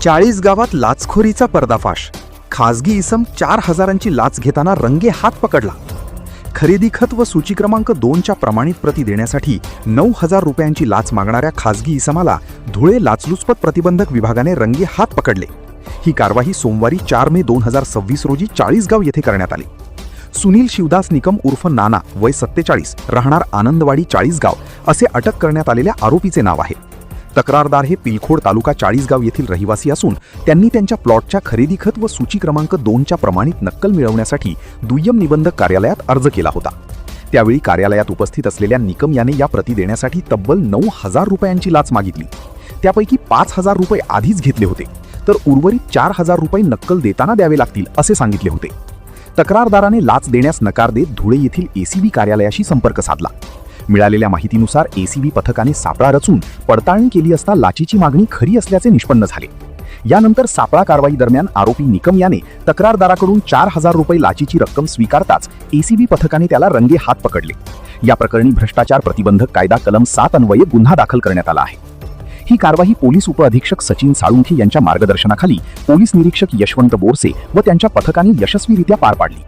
40 गावात लाचखोरीचा पर्दाफाश. खासगी इसम 4,000ची लाच घेताना रंगे हात पकडला. खरेदी खत व सूची क्रमांक 2च्या प्रमाणित प्रती देण्यासाठी 9,000 रुपयांची लाच मागणाऱ्या खासगी इसमाला धुळे लाचलुचपत प्रतिबंधक विभागाने रंगे हात पकडले. ही कारवाई सोमवारी 4 मे 2026 रोजी 40 गाव येथे करण्यात आली. सुनील शिवदास निकम उर्फ नाना वय 47 राहणार आनंदवाडी 40 गाव असे अटक करण्यात आलेल्या आरोपीचे नाव आहे. तक्रारदार हे पिलखोड तालुका 40 गाव येथील रहिवासी असून त्यांनी त्यांच्या प्लॉटच्या खरेदी खत व सूची क्रमांक 2च्या प्रमाणित नक्कल मिळवण्यासाठी दुय्यम निबंधक कार्यालयात अर्ज केला होता. त्यावेळी कार्यालयात उपस्थित असलेल्या निकम याने या प्रती देण्यासाठी तब्बल 9,000 रुपयांची लाच मागितली. त्यापैकी 5,000 रुपये आधीच घेतले होते तर उर्वरित 4,000 रुपये नक्कल देताना द्यावे लागतील असे सांगितले होते. तक्रारदाराने लाच देण्यास नकार देत धुळे येथील एसीबी कार्यालयाशी संपर्क साधला. मिळालेल्या माहितीनुसार एसीबी पथकाने सापळा रचून पडताळणी केली असता लाचेची मागणी खरी असल्याचे निष्पन्न झाले. यानंतर सापळा कारवाई दरम्यान आरोपी निकम याने तक्रारदाराकडून 4,000 रुपये लाचेची रक्कम स्वीकारताच एसीबी पथकाने त्याला रंगे हात पकडले. या प्रकरणी भ्रष्टाचार प्रतिबंधक कायदा कलम 7 अन्वये गुन्हा दाखल करण्यात आला आहे. ही कारवाई पोलीस उपअधीक्षक सचिन साळुंखे यांच्या मार्गदर्शनाखाली पोलीस निरीक्षक यशवंत बोरसे व त्यांच्या पथकाने यशस्वीरित्या पार पाडली.